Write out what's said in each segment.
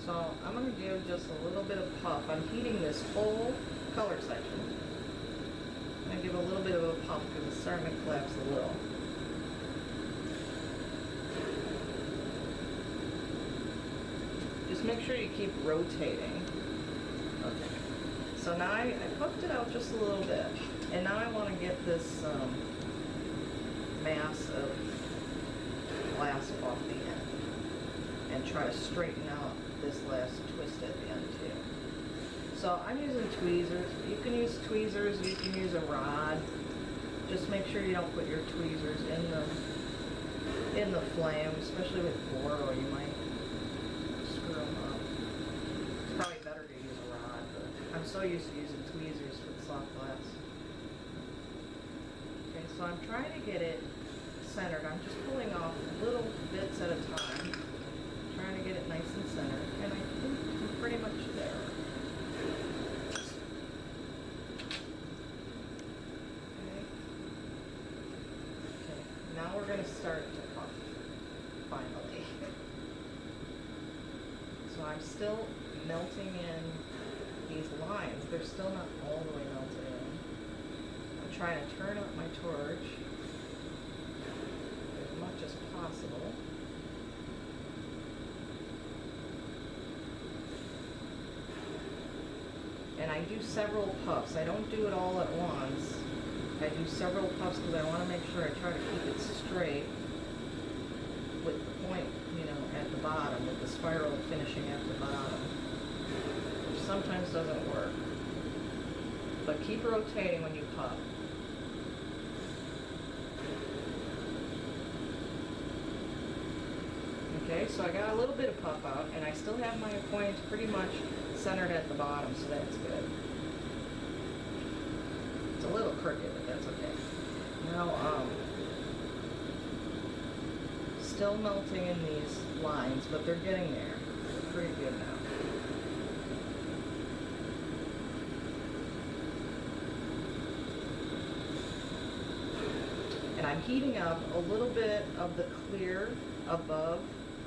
So I'm going to give just a little bit of puff. I'm heating this whole color section. I'm going to give a little bit of a puff because it's starting to collapse a little. Just make sure you keep rotating. Okay. So now I puffed it out just a little bit. And now I want to get this mass of glass off the end and try to straighten out this last twist at the end too. So I'm using tweezers. You can use tweezers, you can use a rod. Just make sure you don't put your tweezers in the flame, especially with Boro, you might screw them up. It's probably better to use a rod, but I'm so used to using tweezers with soft glass. Okay, so I'm trying to get it centered. I'm just pulling off little bits at a time, trying to get it nice and centered, and I think I'm pretty much there. Okay, now we're going to start to puff, finally. So I'm still melting in these lines. They're still not all the way melted in. I'm trying to turn up my torch as much as possible. And I do several puffs. I don't do it all at once. I do several puffs because I want to make sure I try to keep it straight with the point, you know, at the bottom, with the spiral finishing at the bottom, which sometimes doesn't work. But keep rotating when you puff. Okay, so I got a little bit of puff out, and I still have my point pretty much centered at the bottom, so that's good. It's a little crooked, but that's okay. Now, still melting in these lines, but they're getting there. They're pretty good now. And I'm heating up a little bit of the clear above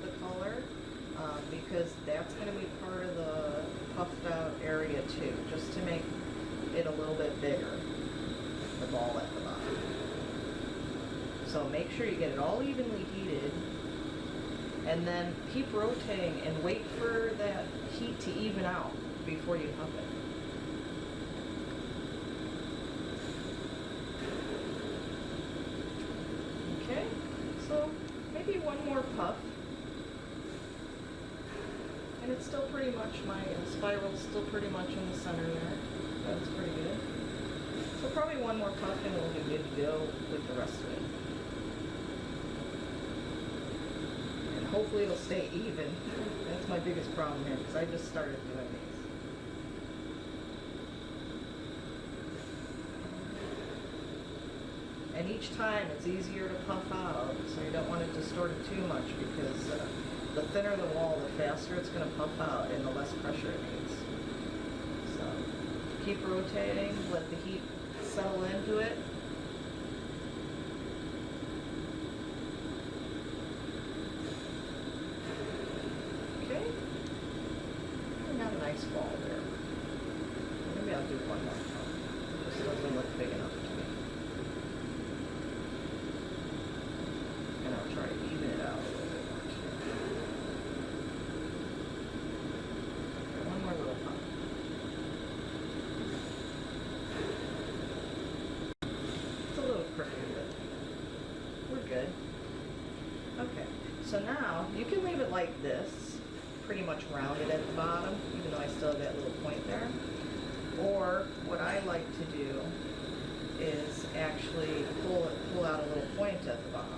the color because that's going to be part of the puffed out area too, just to make it a little bit bigger, the ball at the bottom. So make sure you get it all evenly heated, and then keep rotating and wait for that heat to even out before you puff it. Okay, so maybe one more puff. And it's still pretty much, my spiral's still pretty much in the center there. That's pretty good. So probably one more puff and we'll be good to go with the rest of it. And hopefully it'll stay even. That's my biggest problem here, because I just started doing these. And each time it's easier to puff out, so you don't want to distort it too much, because the thinner the wall, the faster it's going to puff out and the less pressure it needs. So keep rotating, let the heat settle into it. Okay, we got a nice ball there. Maybe I'll do one more puff. It just doesn't look big enough to me. And I'll try to even it out a little bit more too. Okay, one more little puff. It's a little crooked, but we're good. Okay, so now you can leave it like this, pretty much rounded at the bottom, even though I still have that little point there. Or what I like to do is actually pull out a little point at the bottom.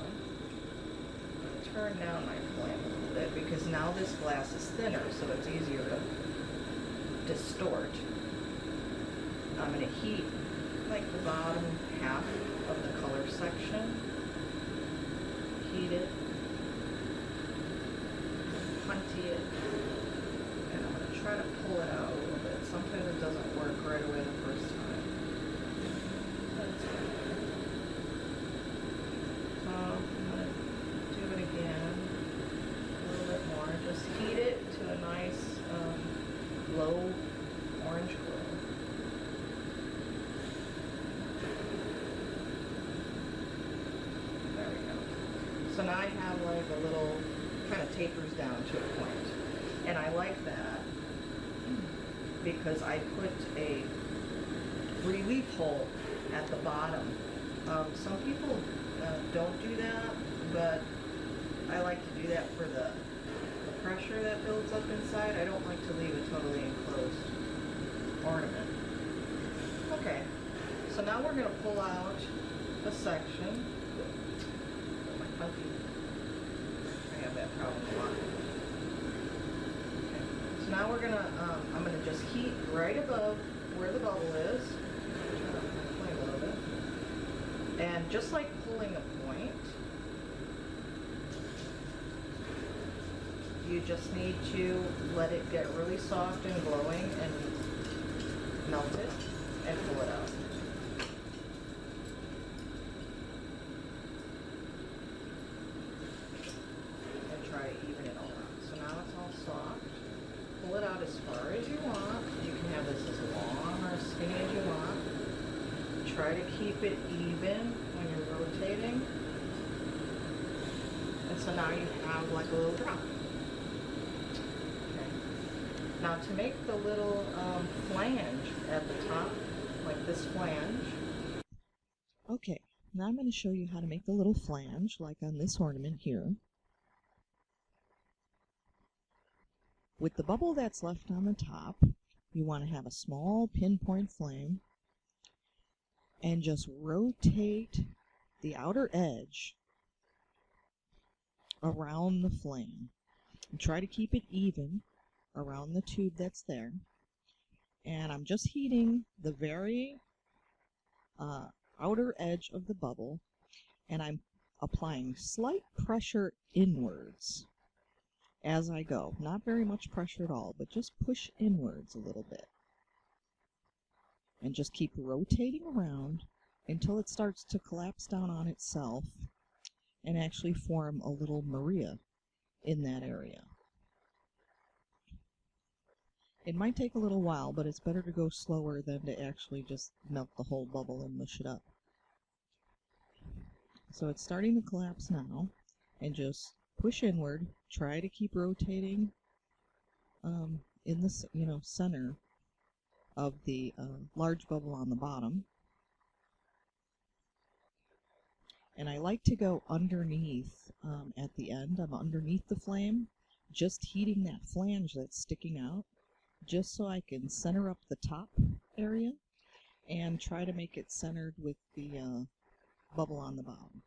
Turn down my flame a little bit because now this glass is thinner, so it's easier to distort. I'm going to heat like the bottom half of the color section. Heat it, punty it, and I'm going to try to pull it out a little bit. Sometimes it doesn't work right away the first time. That's okay. So I'm going to do it again, a little bit more. Just heat it to a nice tapers down to a point. And I like that because I put a relief hole at the bottom. Some people don't do that, but I like to do that for the pressure that builds up inside. I don't like to leave a totally enclosed ornament. Okay, so now we're going to pull out a section. My funky. I have that problem a lot. Okay, so now we're going to, I'm going to just heat right above where the bubble is. Turn up my flame a little bit. And just like pulling a point, you just need to let it get really soft and glowing and melt it and pull it out. And try to even it all out. So now it's all soft. Pull it out as far as you want. You can have this as long or as skinny as you want. Try to keep it even when you're rotating. And so now you have like a little drop. Okay. Now to make the little flange at the top, like this flange. Okay, now I'm going to show you how to make the little flange like on this ornament here. With the bubble that's left on the top, you want to have a small pinpoint flame and just rotate the outer edge around the flame. And try to keep it even around the tube that's there. And I'm just heating the very outer edge of the bubble, and I'm applying slight pressure inwards as I go. Not very much pressure at all, but just push inwards a little bit. And just keep rotating around until it starts to collapse down on itself and actually form a little Maria in that area. It might take a little while, but it's better to go slower than to actually just melt the whole bubble and mush it up. So it's starting to collapse now, and just push inward. Try to keep rotating in the center of the large bubble on the bottom. And I like to go underneath at the end. I'm underneath the flame, just heating that flange that's sticking out, just so I can center up the top area and try to make it centered with the bubble on the bottom.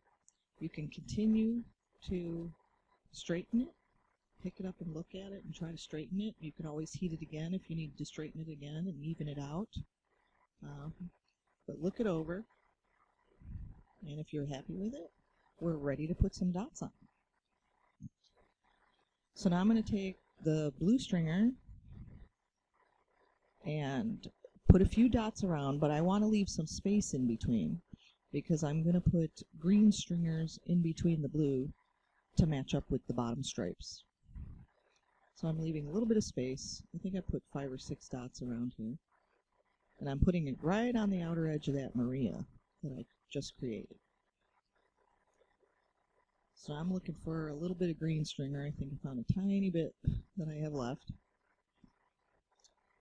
You can continue to straighten it, pick it up and look at it and try to straighten it. You can always heat it again if you need to straighten it again and even it out. But look it over, and if you're happy with it, we're ready to put some dots on. So now I'm going to take the blue stringer and put a few dots around, but I want to leave some space in between because I'm going to put green stringers in between the blue to match up with the bottom stripes. So I'm leaving a little bit of space. I think I put 5 or 6 dots around here. And I'm putting it right on the outer edge of that Maria that I just created. So I'm looking for a little bit of green stringer. I think I found a tiny bit that I have left.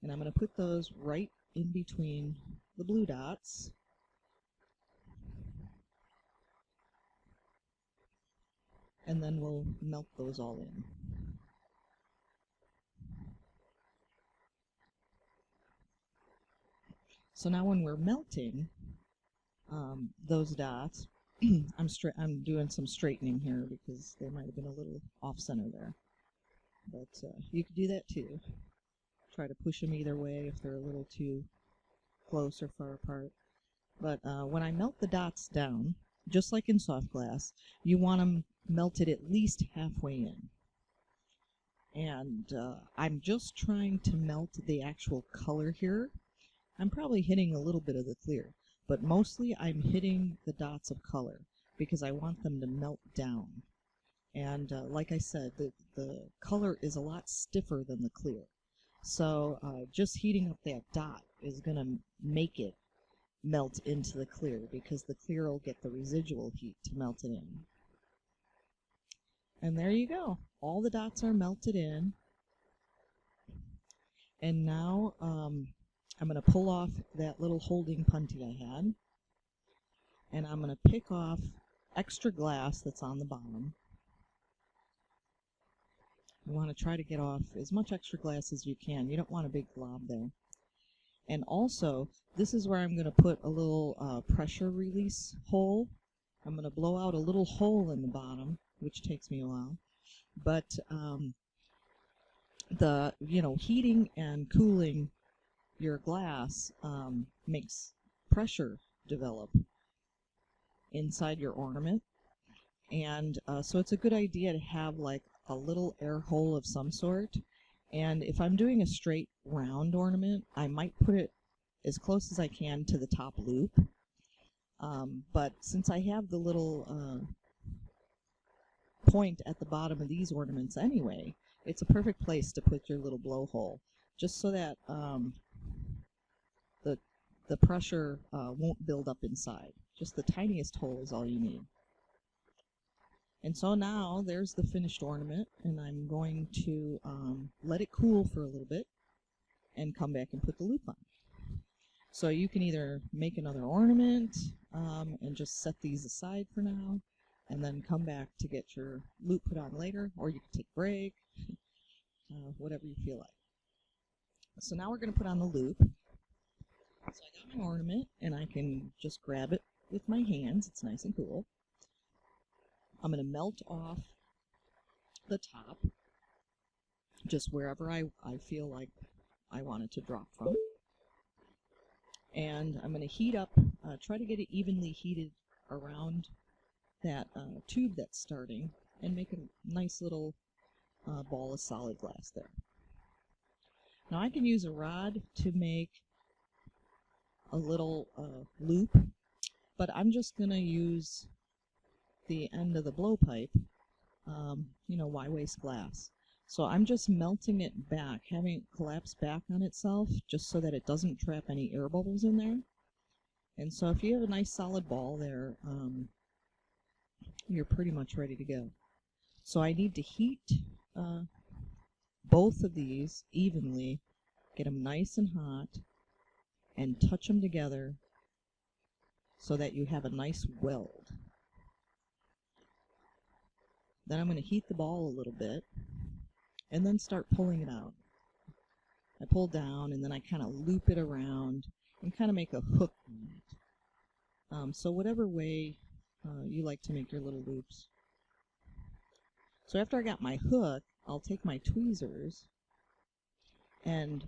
And I'm going to put those right in between the blue dots. And then we'll melt those all in. So now when we're melting those dots, I'm doing some straightening here because they might have been a little off center there. But you could do that too. Try to push them either way if they're a little too close or far apart. But when I melt the dots down, just like in soft glass, you want them melted at least halfway in. And I'm just trying to melt the actual color here. I'm probably hitting a little bit of the clear, but mostly I'm hitting the dots of color because I want them to melt down. And like I said, the color is a lot stiffer than the clear. So just heating up that dot is going to make it melt into the clear because the clear will get the residual heat to melt it in. And there you go. All the dots are melted in. And now I'm going to pull off that little holding punty I had. And I'm going to pick off extra glass that's on the bottom. You want to try to get off as much extra glass as you can. You don't want a big glob there. And also, this is where I'm going to put a little pressure release hole. I'm going to blow out a little hole in the bottom, which takes me a while. But the heating and cooling your glass makes pressure develop inside your ornament. And so it's a good idea to have like a little air hole of some sort. And if I'm doing a straight round ornament, I might put it as close as I can to the top loop. But since I have the little point at the bottom of these ornaments anyway, it's a perfect place to put your little blowhole, just so that the pressure won't build up inside. Just the tiniest hole is all you need. And so now there's the finished ornament, and I'm going to let it cool for a little bit and come back and put the loop on. So you can either make another ornament and just set these aside for now and then come back to get your loop put on later, or you can take a break, whatever you feel like. So now we're going to put on the loop. So I got my ornament, and I can just grab it with my hands. It's nice and cool. I'm going to melt off the top, just wherever I feel like I want it to drop from. And I'm going to heat up, try to get it evenly heated around that tube that's starting, and make a nice little ball of solid glass there. Now I can use a rod to make a little loop, but I'm just going to use the end of the blowpipe, Y-waste glass. So I'm just melting it back, having it collapse back on itself, just so that it doesn't trap any air bubbles in there. And so if you have a nice solid ball there, you're pretty much ready to go. So I need to heat both of these evenly, get them nice and hot, and touch them together so that you have a nice weld. Then I'm going to heat the ball a little bit and then start pulling it out. I pull down and then I kind of loop it around and kind of make a hook on it. So whatever way you like to make your little loops. So after I got my hook, I'll take my tweezers and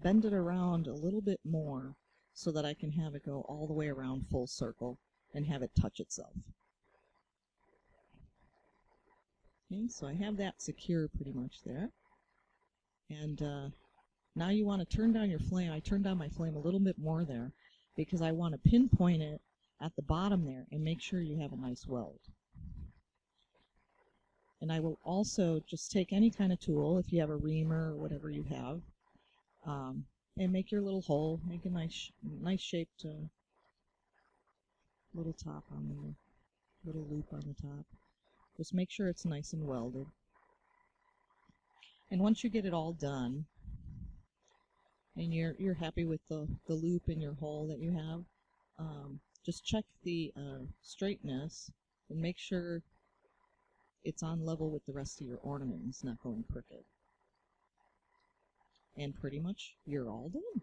bend it around a little bit more so that I can have it go all the way around full circle and have it touch itself. Okay, so I have that secure pretty much there. And now you want to turn down your flame. I turned down my flame a little bit more there because I want to pinpoint it at the bottom there and make sure you have a nice weld. And I will also just take any kind of tool, if you have a reamer or whatever you have, and make your little hole, make a nice shaped little top on there, little loop on the top. Just make sure it's nice and welded. And once you get it all done, and you're happy with the loop in your hole that you have, just check the straightness and make sure it's on level with the rest of your ornament. It's not going crooked. And pretty much you're all done.